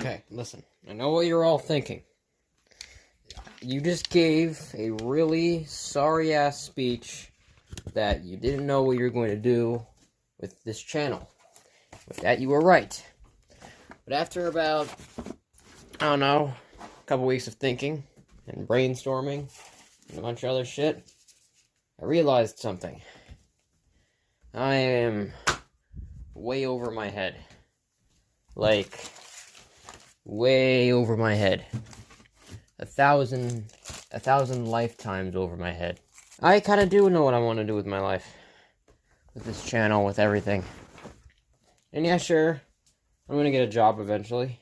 Okay, listen. I know what you're all thinking. You just gave a really sorry-ass speech that you didn't know what you were going to do with this channel. With that, you were right. But after about, I don't know, a couple weeks of thinking and brainstorming and a bunch of other shit, I realized something. I am way over my head. Like, way over my head. A thousand lifetimes over my head. I kind of do know what I want to do with my life. With this channel, with everything. And yeah, sure, I'm going to get a job eventually.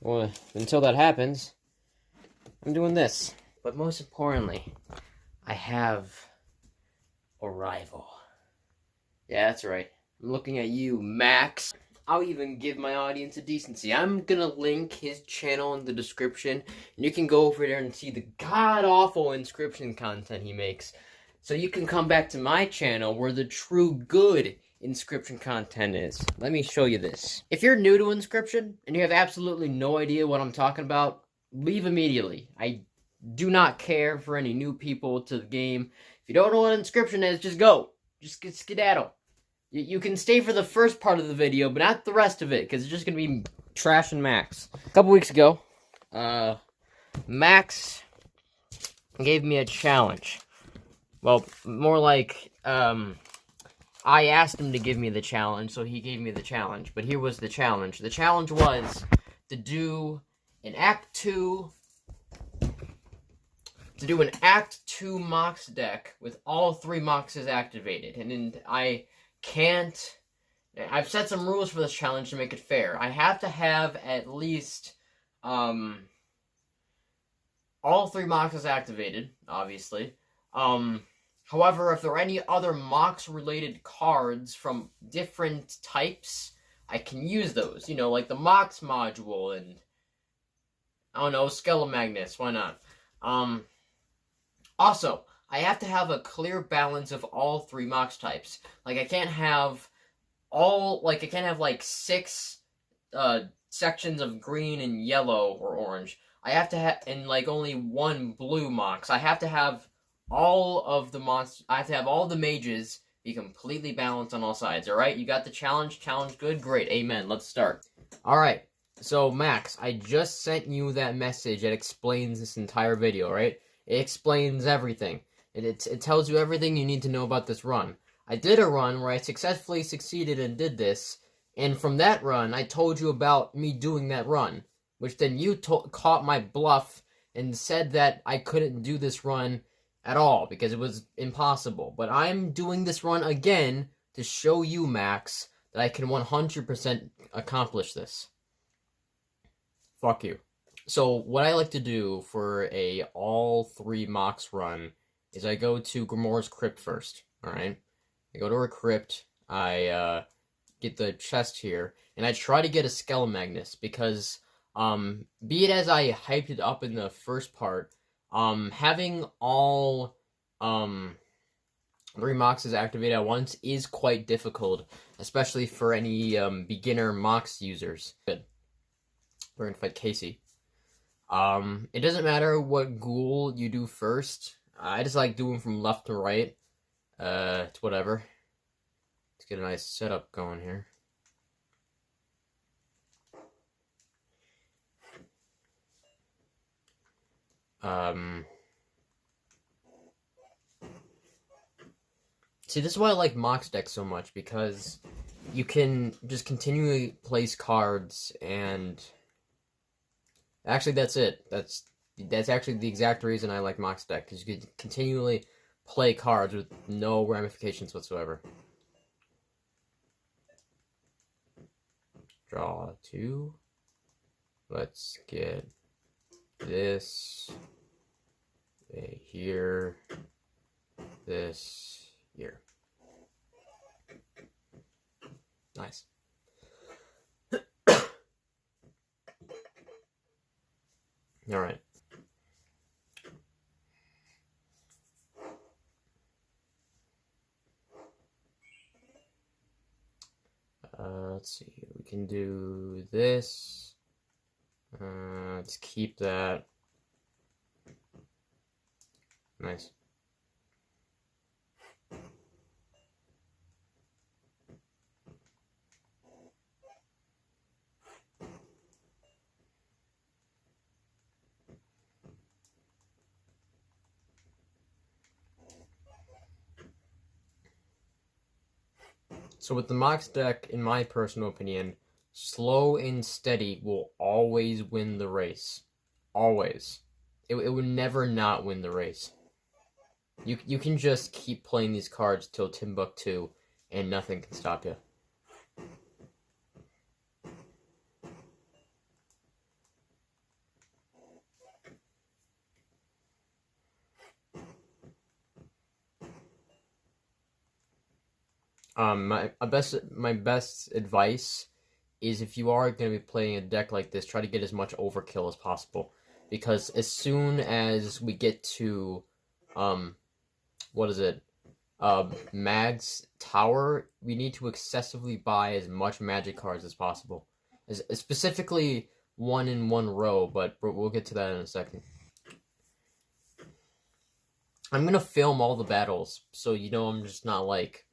Well, until that happens, I'm doing this. But most importantly, I have a rival. Yeah, that's right. I'm looking at you, Max. I'll even give my audience a decency. I'm gonna link his channel in the description, and you can go over there and see the god-awful inscription content he makes. So you can come back to my channel where the true good inscription content is. Let me show you this. If you're new to inscription, and you have absolutely no idea what I'm talking about, leave immediately. I do not care for any new people to the game. If you don't know what inscription is, just go. Just skedaddle. You can stay for the first part of the video, but not the rest of it, because it's just going to be trash and Max. A couple weeks ago, Max gave me a challenge. Well, more like, I asked him to give me the challenge, so he gave me the challenge. But here was the challenge. The challenge was to do an Act 2... To do an Act 2 Mox deck with all 3 Moxes activated. And then I've set some rules for this challenge to make it fair. I have to have at least, all 3 Moxes activated, obviously. However, if there are any other Mox-related cards from different types, I can use those. You know, like the Mox module and, I don't know, Skelemagnus, why not? Also, I have to have a clear balance of all 3 Mox types. Like, I can't have like 6 sections of green and yellow or orange. I have to have, and like only 1 blue Mox. I have to have all of the I have to have all the mages be completely balanced on all sides, alright? You got the challenge? Challenge good? Great, amen. Let's start. Alright, so Max, I just sent you that message that explains this entire video, right? It explains everything. It tells you everything you need to know about this run. I did a run where I successfully succeeded and did this, and from that run, I told you about me doing that run, which then you caught my bluff and said that I couldn't do this run at all, because it was impossible. But I'm doing this run again to show you, Max, that I can 100% accomplish this. Fuck you. So, what I like to do for a all 3 Mox run is I go to Grimoire's Crypt first, alright? I go to her Crypt, I get the chest here, and I try to get a Skelemagnus, because, be it as I hyped it up in the first part, having all 3 Moxes activated at once is quite difficult, especially for any beginner Mox users. Good. We're gonna fight Kantsey. It doesn't matter what ghoul you do first. I just like doing from left to right. It's whatever. Let's get a nice setup going here. See, this is why I like Mox decks so much, because you can just continually place cards, and actually that's it. That's actually the exact reason I like Mox deck, because you can continually play cards with no ramifications whatsoever. Draw 2. Let's get this here, this here. Nice. All right. Let's see. We can do this, Let's keep that. Nice. So with the Mox deck, in my personal opinion, slow and steady will always win the race. Always. It would never not win the race. You can just keep playing these cards till Timbuktu, and nothing can stop you. My best advice is if you are going to be playing a deck like this, try to get as much overkill as possible, because as soon as we get to, what is it, Mag's Tower, we need to excessively buy as much Magic cards as possible, as specifically one in one row. But we'll get to that in a second. I'm gonna film all the battles, so I'm just not like,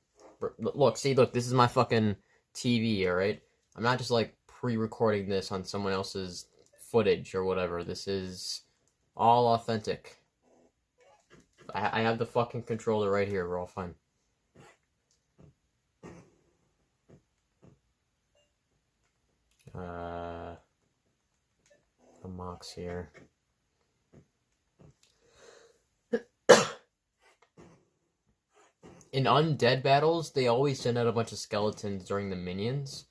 look, this is my fucking TV, all right? I'm not just like pre-recording this on someone else's footage or whatever. This is all authentic. I have the fucking controller right here. We're all fine. A Mox here. In undead battles, they always send out a bunch of skeletons during the minions.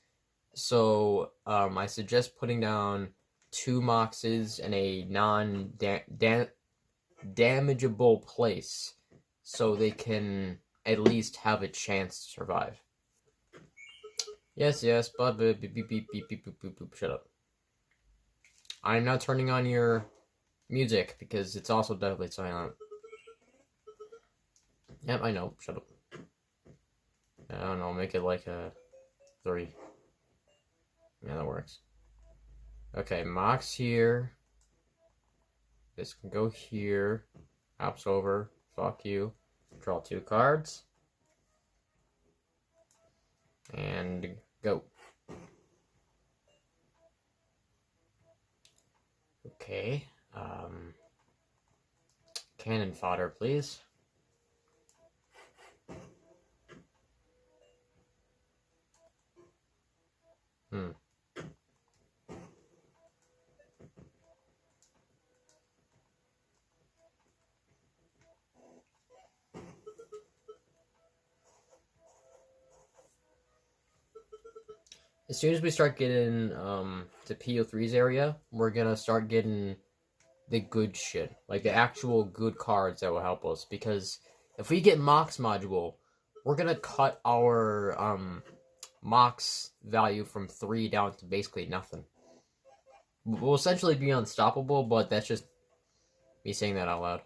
So I suggest putting down 2 Moxes in a non-damageable place, so they can at least have a chance to survive. Yes, but beep, beep, beep, beep, beep, beep, beep, beep. Shut up. I'm not turning on your music because it's also definitely silent. Yep, I know. Shut up. I don't know. Make it like a 3. Yeah, that works. Okay, Mox here. This can go here. Hops over. Fuck you. Draw 2 cards. And go. Okay. Cannon fodder, please. As soon as we start getting to PO3's area, we're gonna start getting the good shit, like the actual good cards that will help us. Because if we get Mox module, we're gonna cut our Mox value from 3 down to basically nothing. We'll essentially be unstoppable, but that's just me saying that out loud.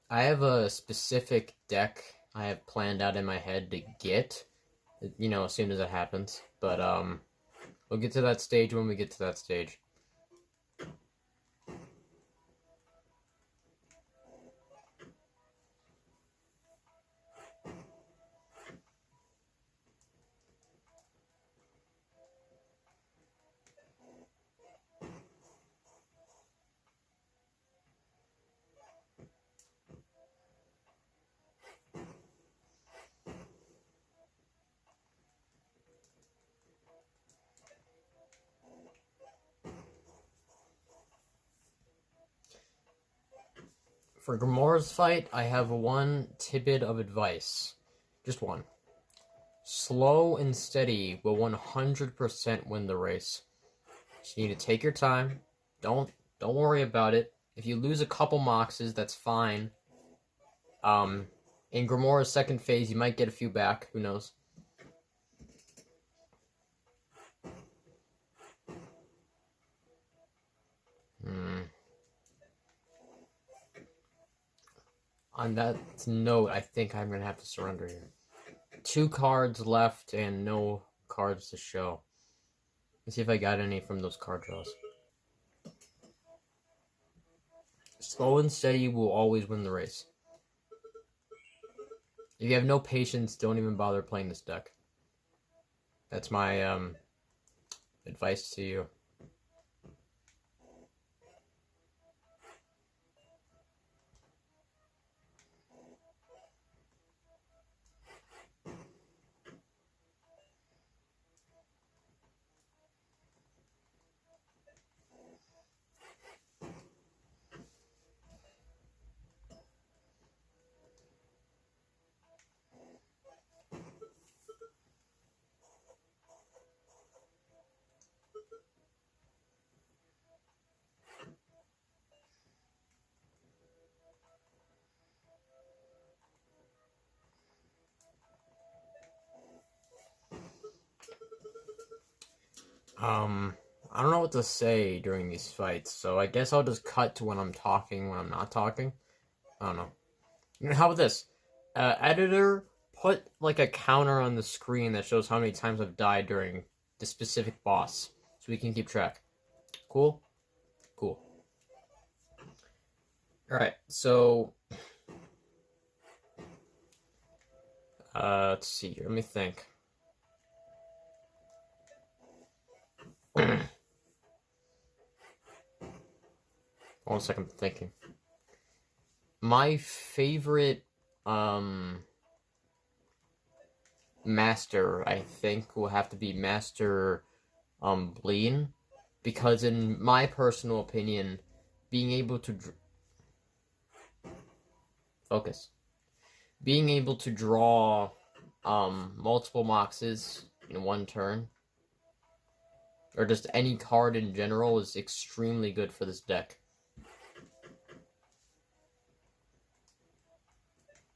I have a specific deck I have planned out in my head to get, as soon as it happens. But we'll get to that stage when we get to that stage. For Grimoire's fight, I have one tidbit of advice. Just one. Slow and steady will 100% win the race. So you need to take your time. Don't worry about it. If you lose a couple Moxes, that's fine. In Grimora's second phase, you might get a few back. Who knows? On that note, I think I'm going to have to surrender here. 2 cards left and no cards to show. Let's see if I got any from those card draws. Slow and steady will always win the race. If you have no patience, don't even bother playing this deck. That's my advice to you. I don't know what to say during these fights, so I guess I'll just cut to when I'm talking, when I'm not talking. I don't know. How about this? Editor, put like a counter on the screen that shows how many times I've died during the specific boss, so we can keep track. Cool? Cool. Alright, so... let's see here, let me think. 1 second, I'm thinking. My favorite master, I think, will have to be Master Blean, because in my personal opinion, being able to being able to draw multiple Moxes in one turn, or just any card in general, is extremely good for this deck.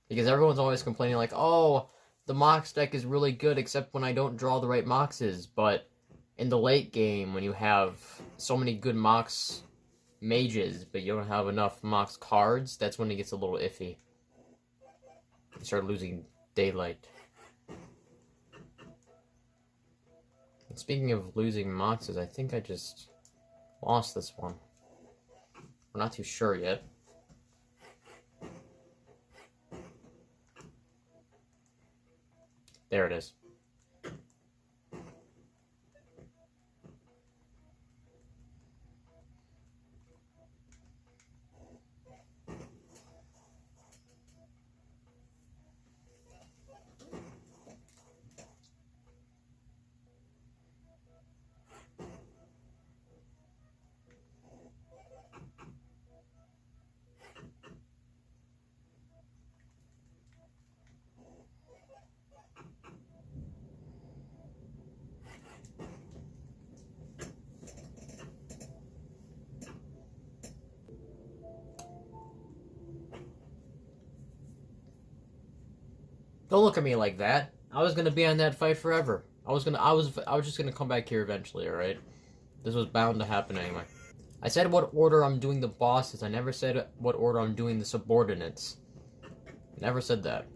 Because everyone's always complaining like, oh, the Mox deck is really good except when I don't draw the right Moxes. But in the late game, when you have so many good Mox mages, but you don't have enough Mox cards, that's when it gets a little iffy. You start losing daylight. And speaking of losing Moxes, I think I just lost this one. We're not too sure yet. There it is. Don't look at me like that. I was gonna be on that fight forever. I was just gonna come back here eventually, alright? This was bound to happen anyway. I said what order I'm doing the bosses. I never said what order I'm doing the subordinates. Never said that.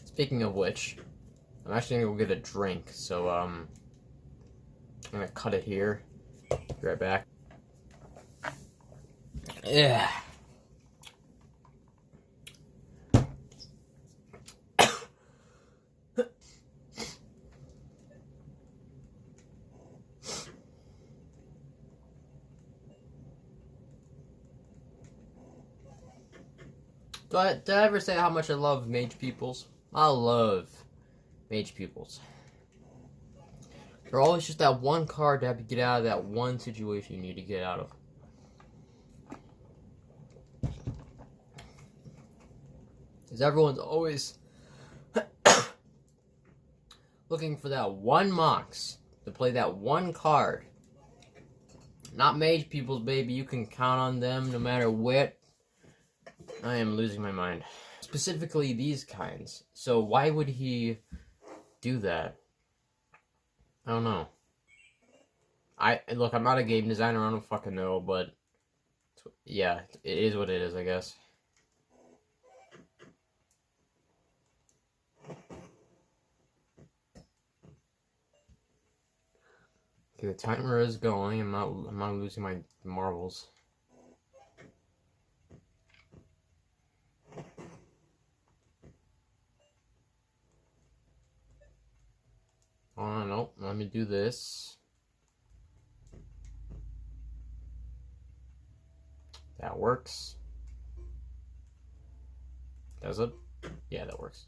Speaking of which, I'm actually gonna go get a drink, so I'm gonna cut it here. Be right back. Yeah. Did I ever say how much I love mage pupils? I love mage pupils. They're always just that one card to have to get out of that one situation you need to get out of. Because everyone's always looking for that one Mox to play that one card. Not mage pupils, baby. You can count on them no matter what. I am losing my mind. specifically these kinds. So why would he do that? I don't know. Look, I'm not a game designer, I don't fucking know, but yeah, it is what it is, I guess. Okay, the timer is going. I'm not losing my marbles. Oh no, let me do this. That works. Does it? Yeah, that works.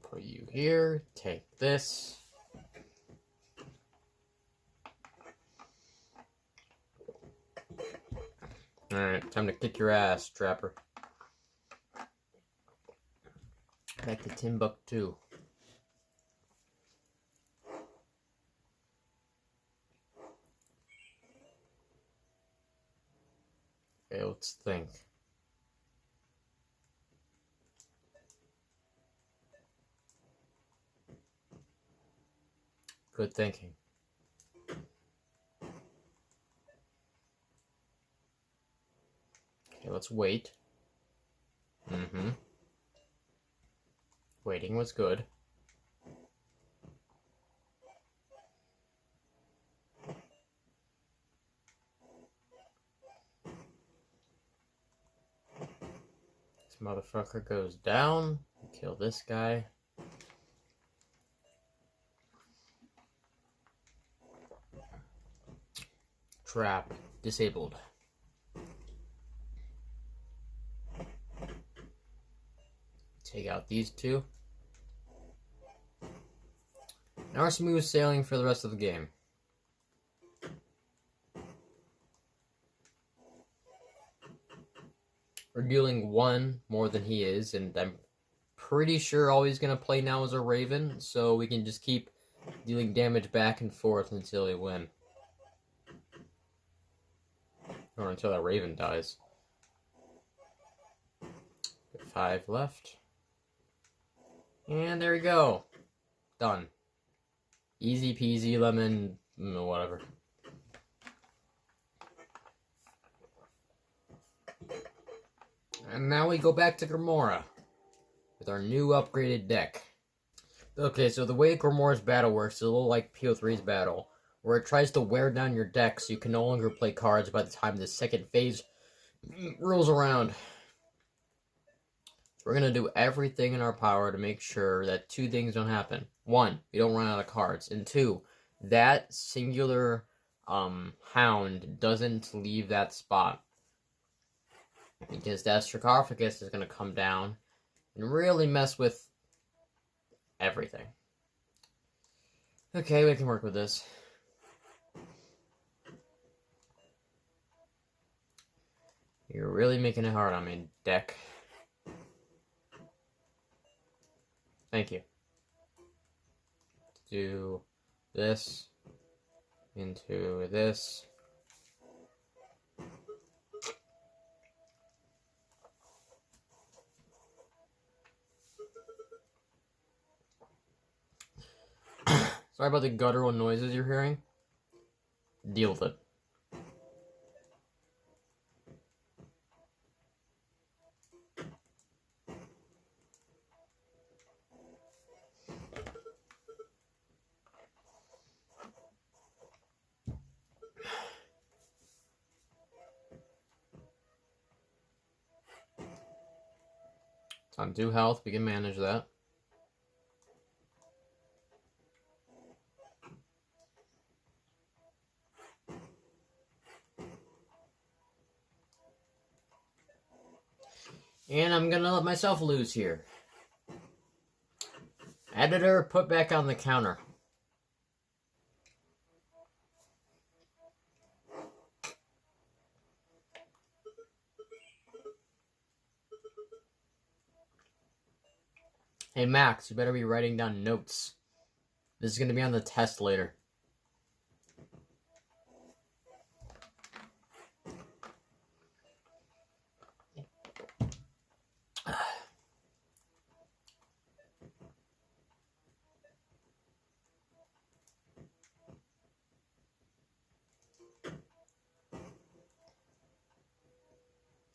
Put you here. Take this. Alright, time to kick your ass, Trapper. Back to Timbuktu. Okay, let's think. Good thinking. Okay, let's wait. Waiting was good. This motherfucker goes down. Kill this guy. Trap disabled. Take out these two. Now we're smooth sailing for the rest of the game. We're dealing one more than he is, and I'm pretty sure all he's going to play now is a Raven, so we can just keep dealing damage back and forth until we win. Or until that Raven dies. 5 left. And there we go. Done. Easy peasy lemon, whatever. And now we go back to Grimora with our new upgraded deck. Okay, so the way Grimora's battle works is a little like PO3's battle, where it tries to wear down your deck so you can no longer play cards by the time the second phase rolls around. So we're going to do everything in our power to make sure that 2 things don't happen. 1, we don't run out of cards. And 2, that singular hound doesn't leave that spot. Because that sarcophagus is going to come down and really mess with everything. Okay, we can work with this. You're really making it hard on me, deck. Thank you. Do this into this. Sorry about the guttural noises you're hearing. Deal with it. It's on 2 health, we can manage that. And I'm gonna let myself lose here. Editor, put back on the counter. Hey Max, you better be writing down notes. This is going to be on the test later.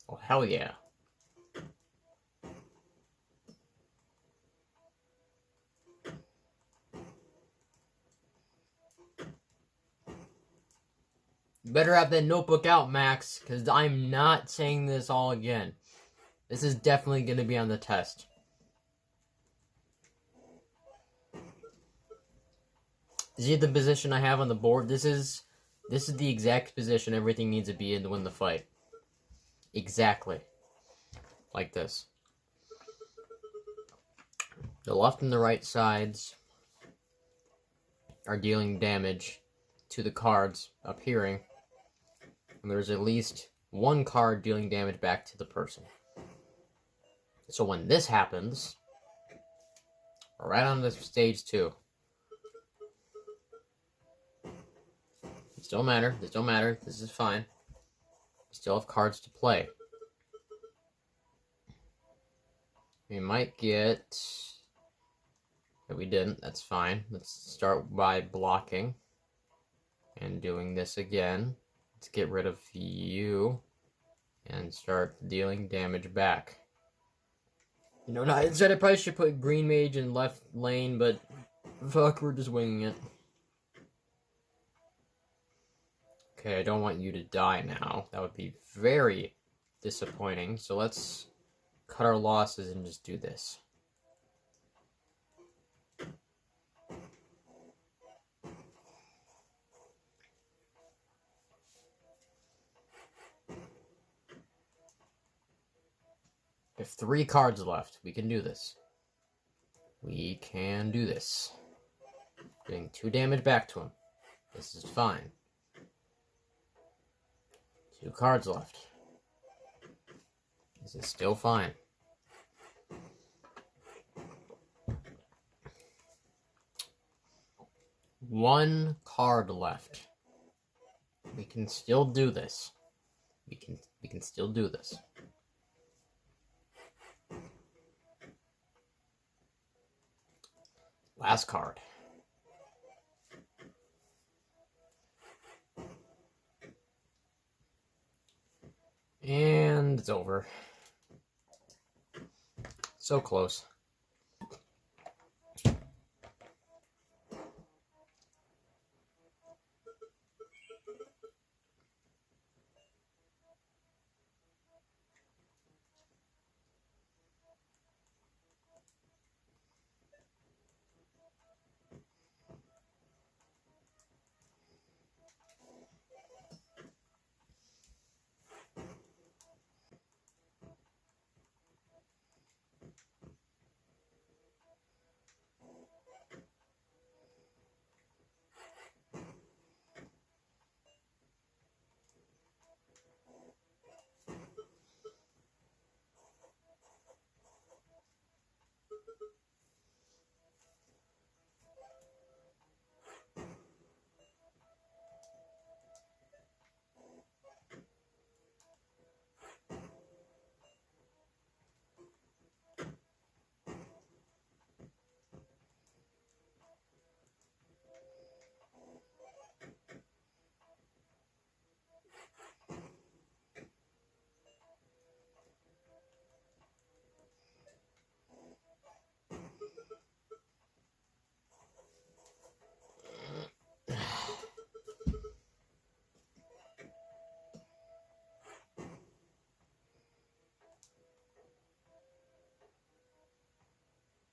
Oh, hell yeah. You better have that notebook out, Max, because I'm not saying this all again. This is definitely going to be on the test. See the position I have on the board? This is the exact position everything needs to be in to win the fight. Exactly. Like this. The left and the right sides are dealing damage to the cards appearing. And there's at least one card dealing damage back to the person. So when this happens, we're right on the stage 2. This don't matter. This don't matter. This is fine. We still have cards to play. We might get... But we didn't. That's fine. Let's start by blocking. And doing this again. Let's get rid of you. And start dealing damage back. You know, instead I probably should put green mage in left lane, but fuck, we're just winging it. Okay, I don't want you to die now. That would be very disappointing. So let's cut our losses and just do this. We have 3 cards left. We can do this. We can do this. Doing 2 damage back to him. This is fine. 2 cards left. This is still fine. One card left. We can still do this. We can still do this. Last card. And it's over. So close.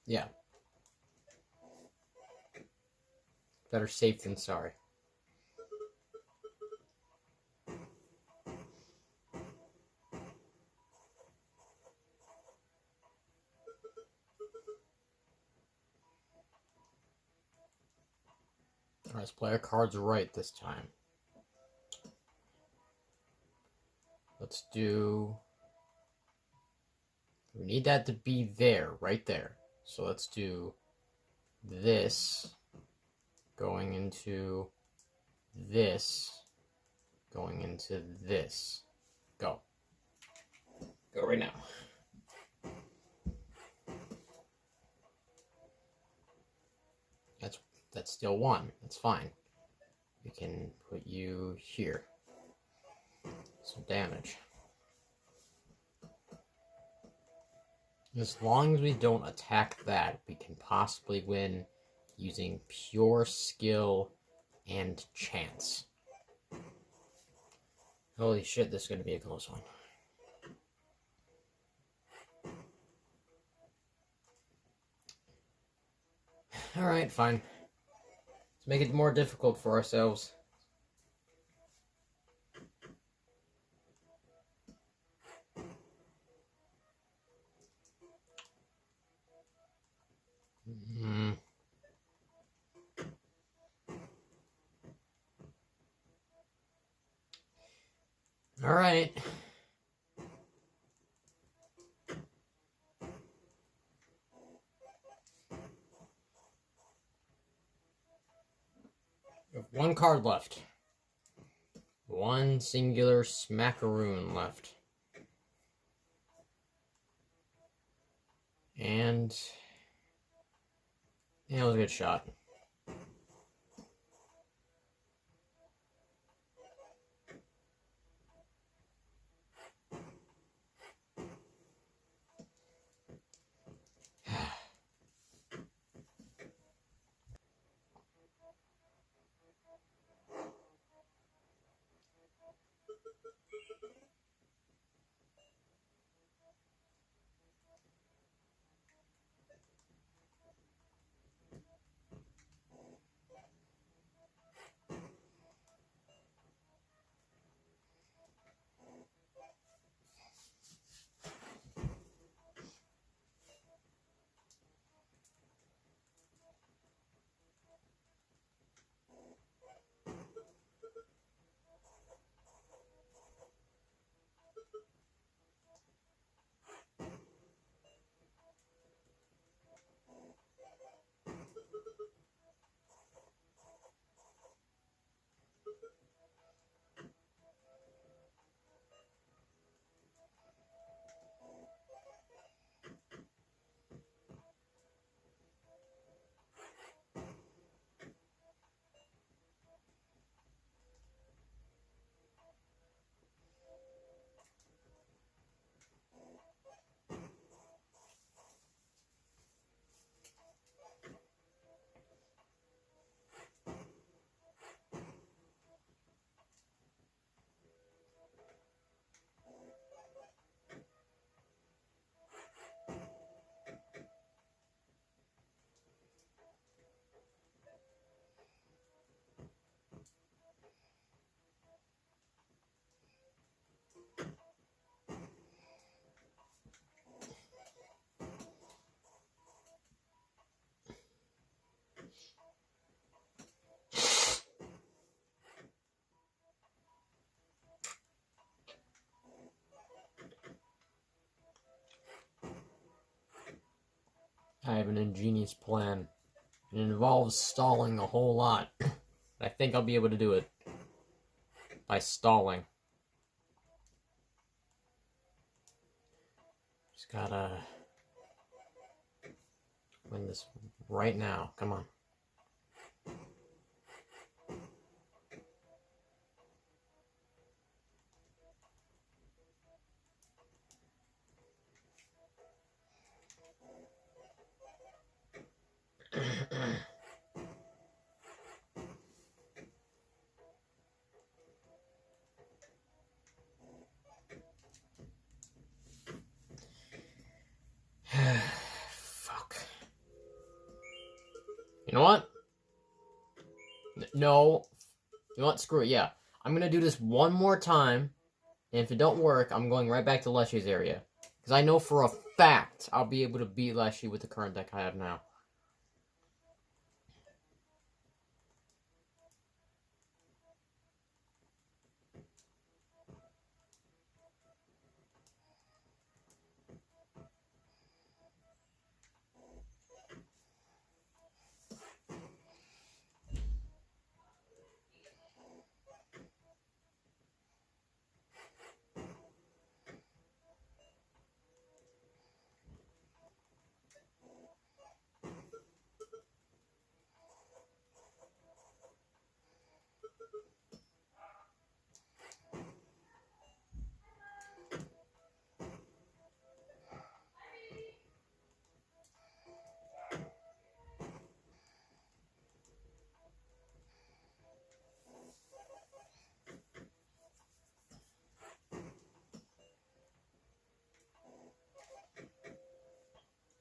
Yeah. Better safe than sorry. Alright, let's play our cards right this time. We need that to be there, right there. So let's do this going into this going into this. Go. Go right now. That's still 1. That's fine. We can put you here. Some damage. As long as we don't attack that, we can possibly win using pure skill and chance. Holy shit, this is going to be a close one. Alright, fine. Let's make it more difficult for ourselves. Alright. We have 1 card left. 1 singular smackaroon left. And yeah, it was a good shot. I have an ingenious plan. It involves stalling a whole lot. I think I'll be able to do it by stalling. Just gotta win this right now. Come on. Fuck. You know what? No. You know what? Screw it. Yeah. I'm gonna do this one more time, and if it don't work, I'm going right back to Leshy's area. Because I know for a fact I'll be able to beat Leshy with the current deck I have now.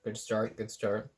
Good start, good start.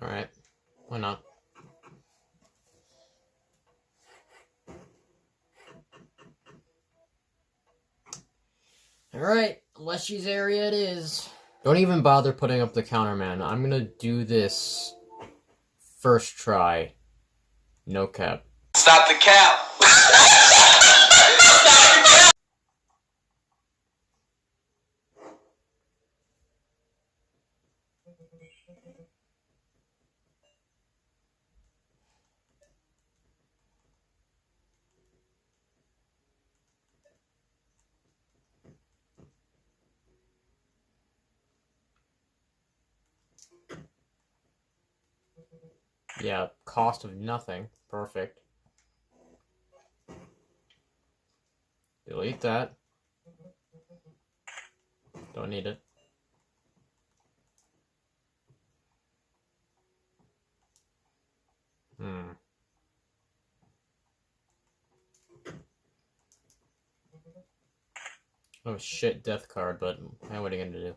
Alright, why not? Alright, Leshy's area it is. Don't even bother putting up the counter, man. I'm gonna do this first try. No cap. Stop the cap! Yeah, cost of nothing. Perfect. Delete that. Don't need it. Oh shit, death card, but what are you gonna do?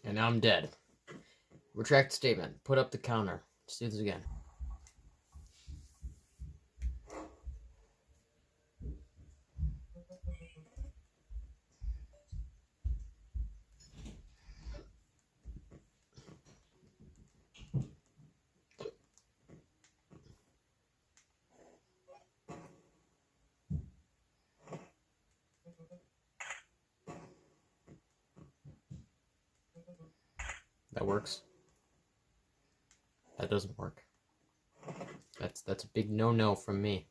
And now I'm dead. Retract statement. Put up the counter. Let's do this again. That works. That doesn't work. That's a big no-no from me.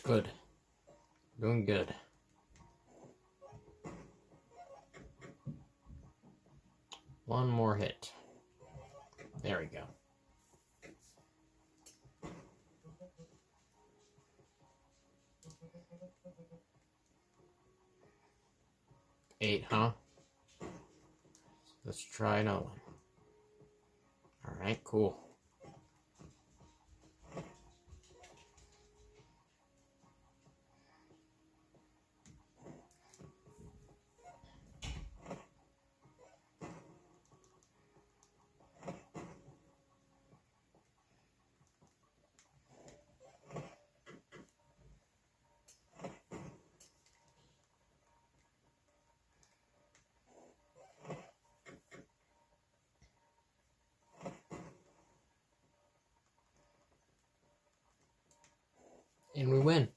Good. Doing good. One more hit. There we go. Eight, huh? Let's try another one. Alright, cool. And we win.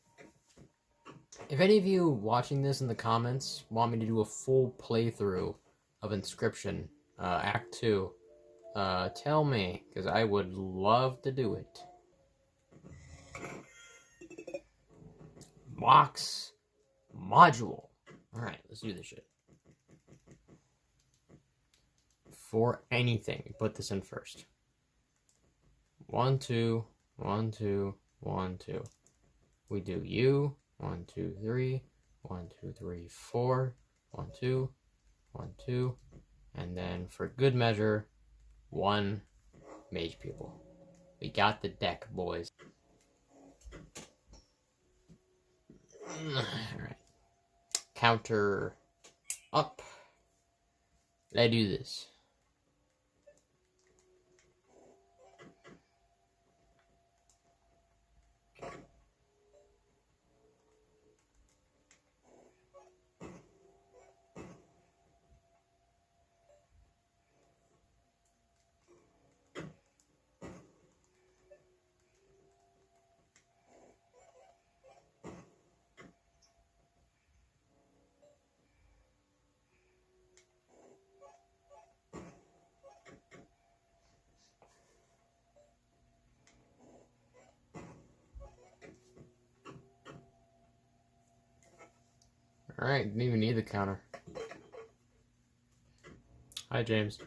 If any of you watching this in the comments want me to do a full playthrough of Inscription, Act 2, tell me, because I would love to do it. Mox module. Alright, let's do this shit. For anything, put this in first. 1, 2, 1, 2, 1, 2. We do U, 1, 2, 3, 1, 2, 3, 4, 1, 2, 1, 2, and then for good measure, 1 mage pupil. We got the deck, boys. Alright. Counter up. Let's do this. Alright, didn't even need the counter. Hi, James.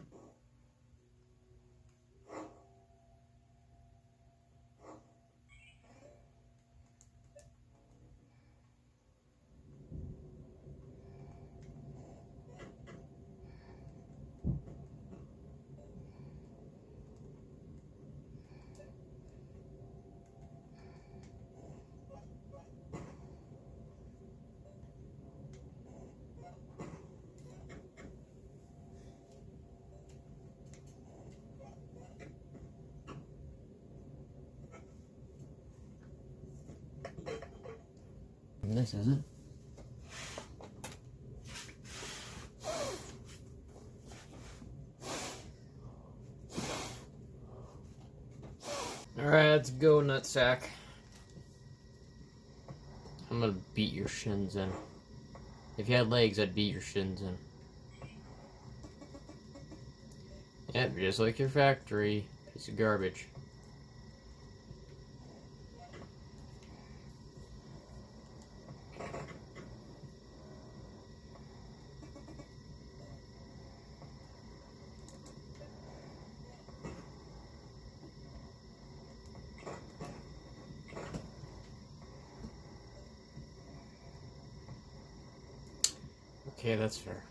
This isn't. Alright, let's go, nutsack. I'm gonna beat your shins in. If you had legs, I'd beat your shins in. Yep, just like your factory. Piece of garbage. Okay, that's fair.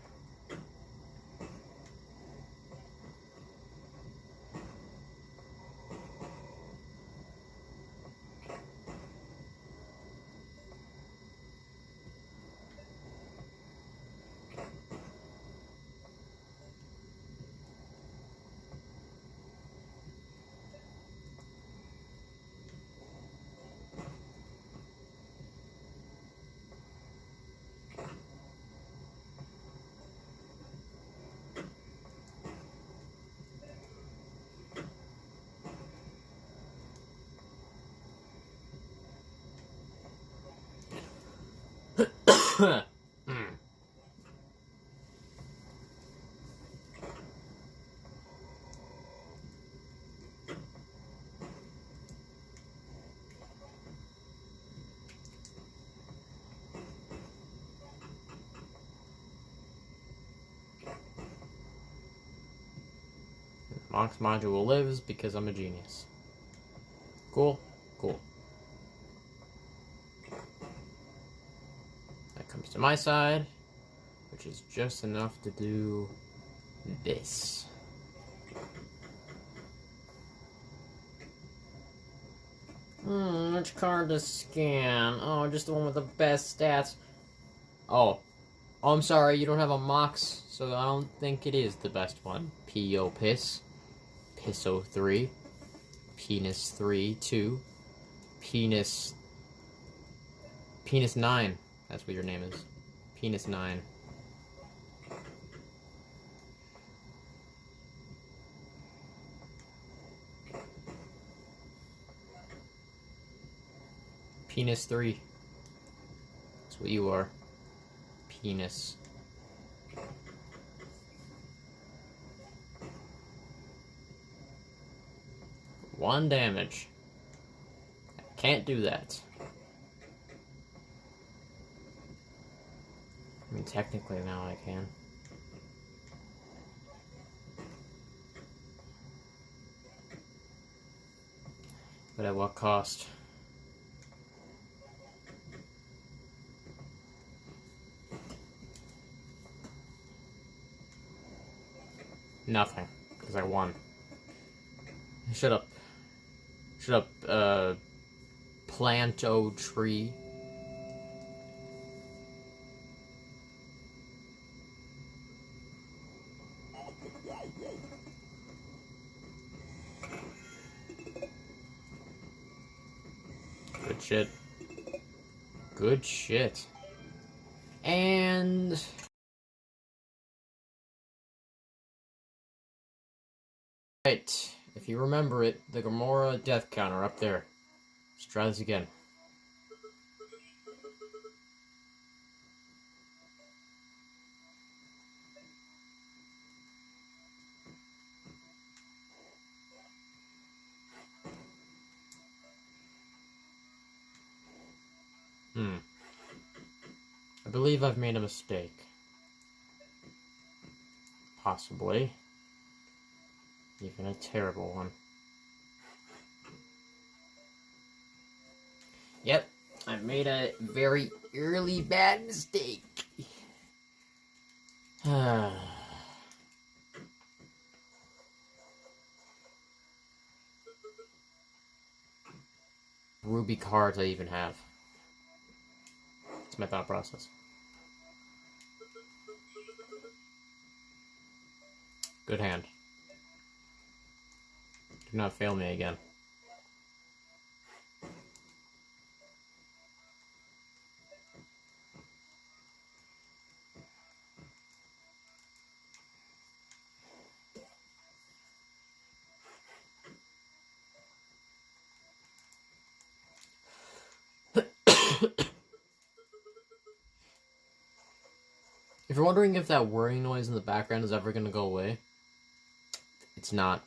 Mox module lives because I'm a genius. Cool? Cool. That comes to my side, which is just enough to do this. Which card to scan? Oh, just the one with the best stats. Oh, I'm sorry, you don't have a Mox, so I don't think it is the best one. P.O. Piss. Pisso 3. Penis 3, 2. Penis 9. That's what your name is. Penis 9. Penis 3. That's what you are. Penis. One damage. Can't do that. I mean, technically now I can. But at what cost? Nothing, because I won. Shut up. Shut up, Planto tree. Good shit. Good shit. And... right, if you remember it, the Gamora death counter up there. Let's try this again. I believe I've made a mistake. Possibly. Even a terrible one. Yep, I made a very early bad mistake. Ruby cards I even have. That's my thought process. Good hand. Do not fail me again. If you're wondering if that whirring noise in the background is ever going to go away, it's not.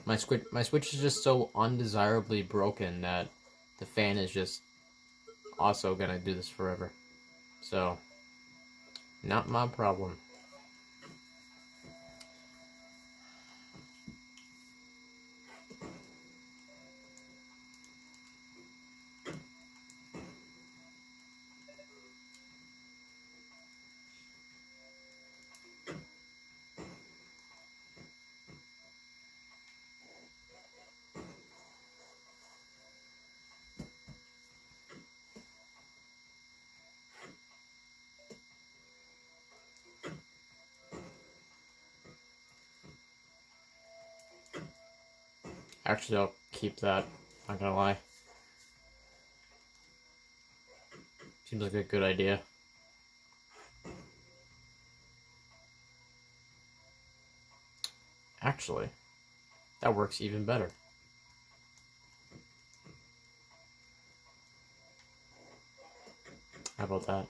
My Switch is just so undesirably broken that the fan is just also going to do this forever. So, not my problem. Actually, I'll keep that. Not gonna lie. Seems like a good idea. Actually, that works even better. How about that?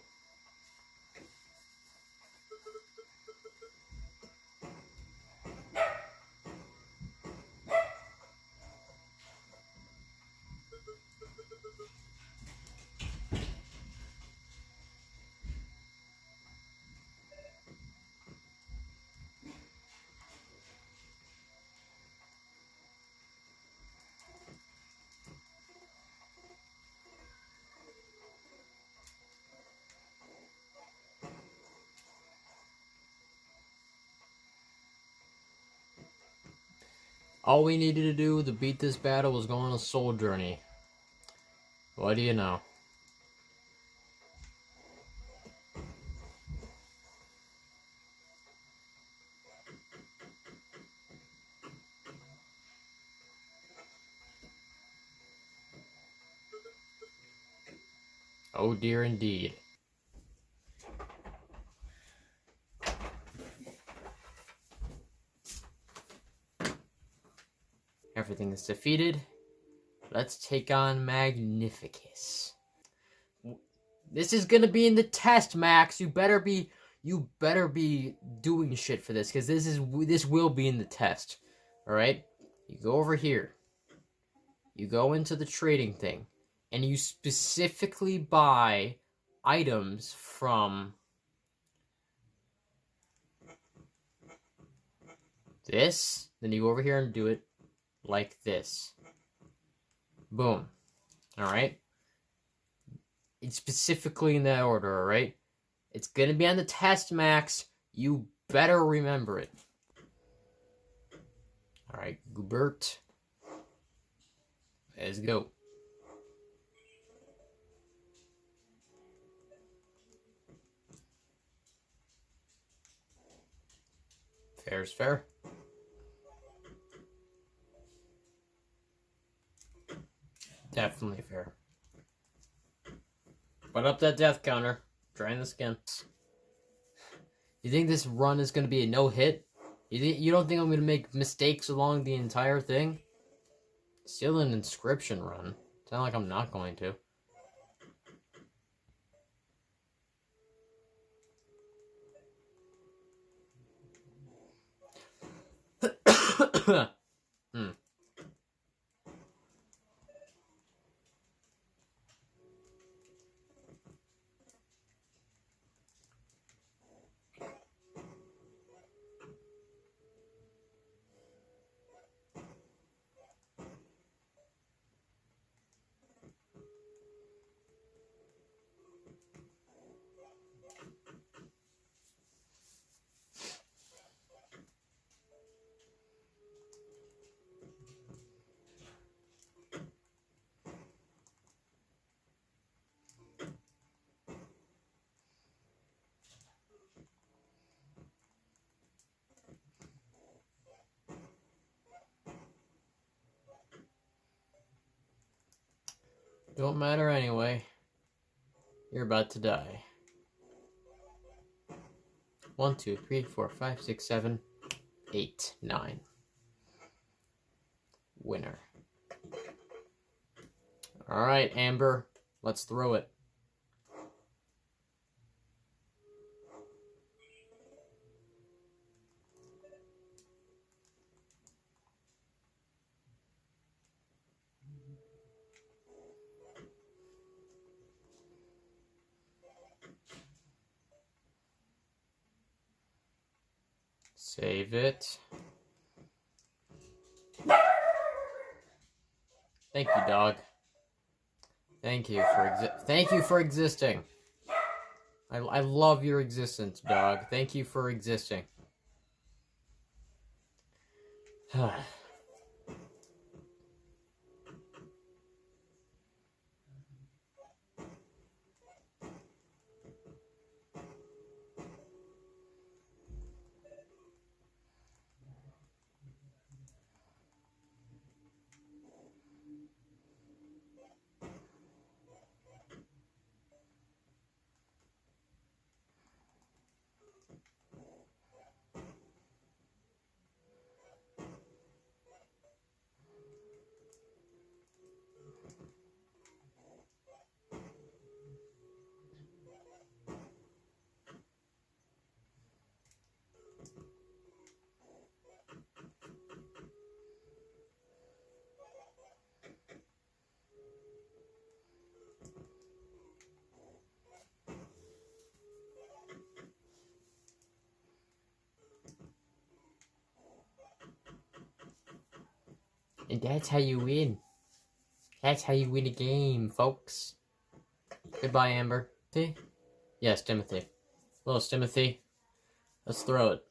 All we needed to do to beat this battle was go on a soul journey. What do you know? Oh dear indeed. Everything is defeated. Let's take on Magnificus. This is gonna be in the test, Max. You better be doing shit for this, because this will be in the test. Alright? You go over here. You go into the trading thing, and you specifically buy items from this. Then you go over here and do it like this. Boom. Alright? It's specifically in that order, alright? It's gonna be on the test, Max. You better remember it. Alright, Goobert. Let's go. Fair's fair. Definitely fair. Put up that death counter. Trying this again. You think this run is going to be a no-hit? You don't think I'm going to make mistakes along the entire thing? Still an inscription run. It's not like I'm not going to. Don't matter anyway. You're about to die. 1, 2, 3, 4, 5, 6, 7, 8, 9. Winner. Alright, Amber. Let's throw it. Save it. Thank you, dog. Thank you for existing. I love your existence, dog. Thank you for existing. And that's how you win. That's how you win a game, folks. Goodbye, Amber. Timothy? Yes, Timothy. Hello, Timothy. Let's throw it.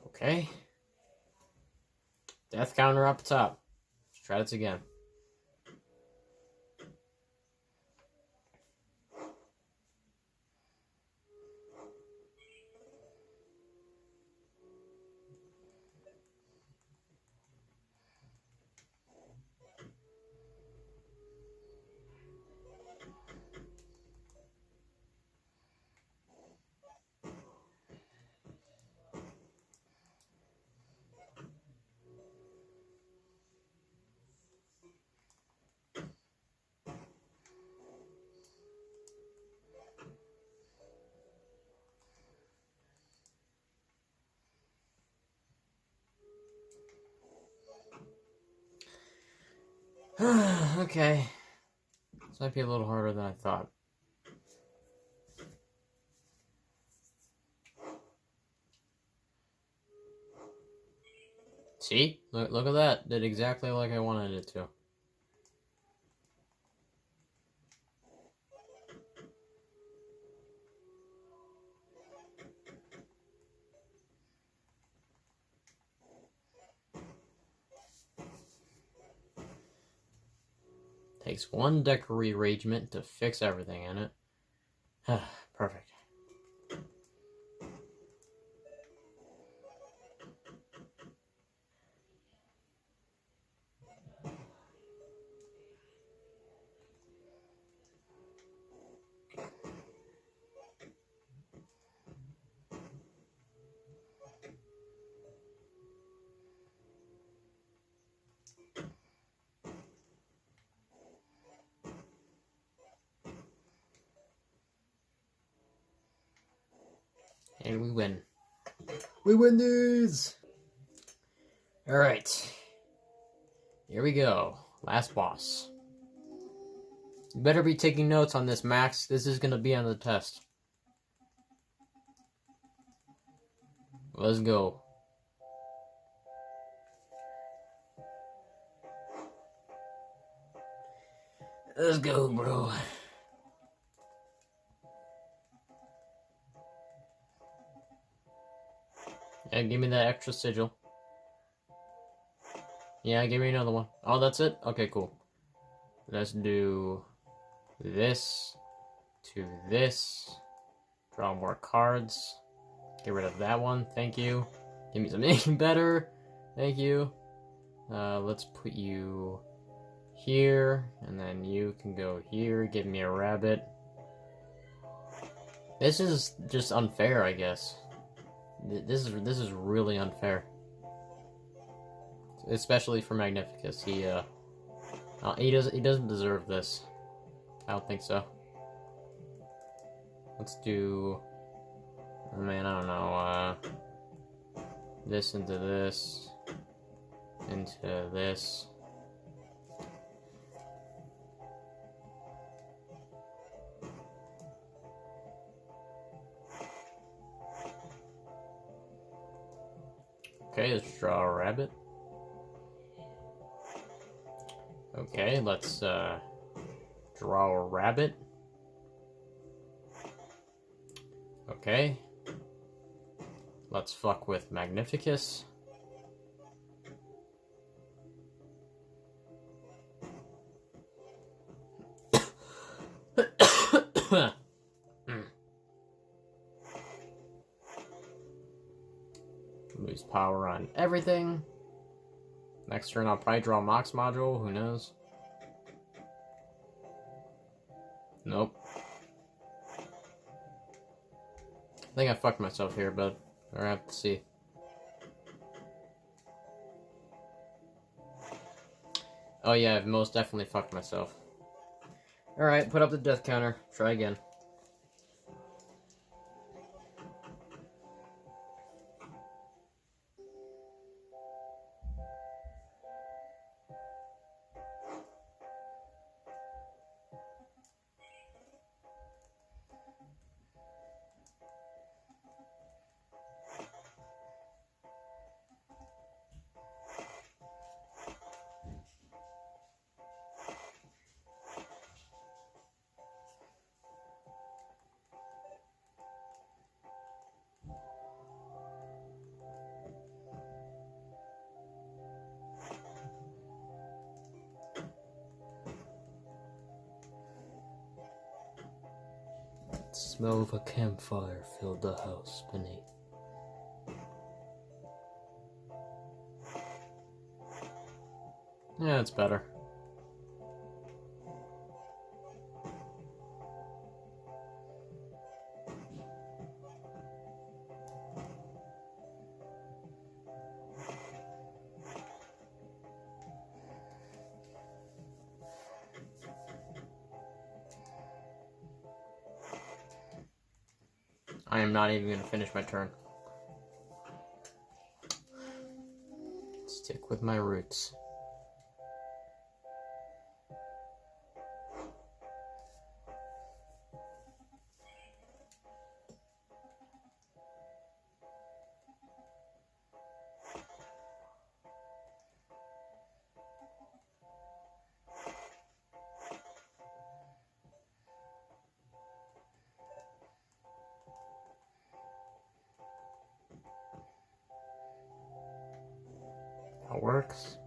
Okay. Death counter up top. Let's try this again. Okay. This might be a little harder than I thought. See? Look at that. Did exactly like I wanted it to. Takes one deck rearrangement to fix everything in it. Perfect. And we win. We win these! Alright. Here we go. Last boss. You better be taking notes on this, Max. This is gonna be on the test. Let's go. Let's go, bro. Yeah, give me that extra sigil. Yeah, give me another one. Oh, that's it? Okay, cool. Let's do this to this. Draw more cards. Get rid of that one. Thank you. Give me something better. Thank you. Let's put you here, and then you can go here. Give me a rabbit. This is just unfair, I guess. This is really unfair, especially for Magnificus. He doesn't deserve this. I don't think so. Let's do. Oh man, I don't know. This into this, into this. Okay, let's draw a rabbit. Okay, let's draw a rabbit. Okay. Let's fuck with Magnificus. Lose power on everything. Next turn I'll probably draw a Mox module, who knows? Nope. I think I fucked myself here, but we'll have to see. Oh yeah, I've most definitely fucked myself. Alright, put up the death counter. Try again. The smell of a campfire filled the house beneath. Yeah, it's better. I am not even going to finish my turn. Stick with my roots. That works.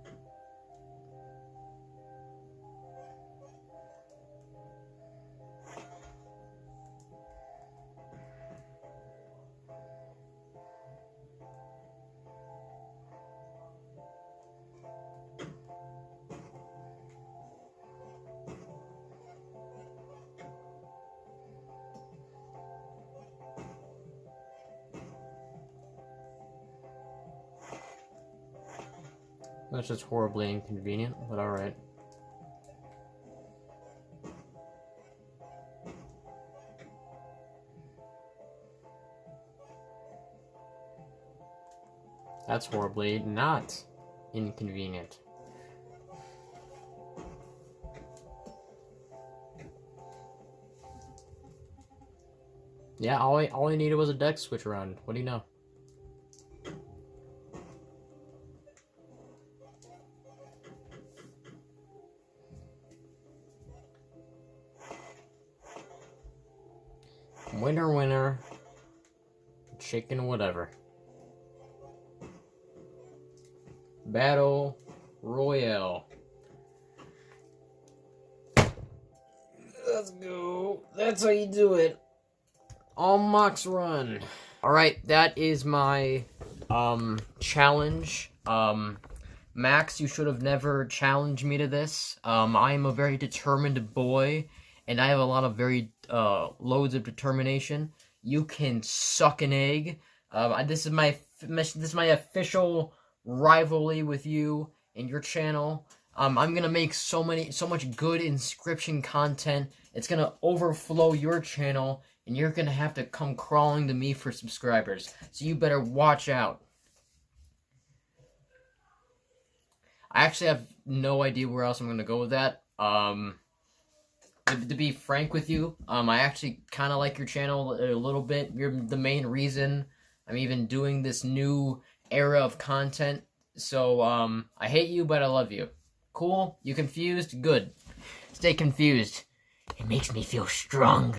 That's just horribly inconvenient, but alright. That's horribly not inconvenient. Yeah, all I needed was a deck switch around. What do you know? Winner, winner. Chicken, whatever. Battle Royale. Let's go. That's how you do it. All Mox run. Alright, that is my challenge. Max, you should have never challenged me to this. I am a very determined boy, and I have a lot of very loads of determination. You can suck an egg. This is my official rivalry with you and your channel. I'm gonna make so much good inscription content. It's gonna overflow your channel, and you're gonna have to come crawling to me for subscribers. So you better watch out. I actually have no idea where else I'm gonna go with that. To be frank with you, I actually kind of like your channel a little bit. You're the main reason I'm even doing this new era of content. So, I hate you, but I love you. Cool? You confused? Good. Stay confused. It makes me feel strong.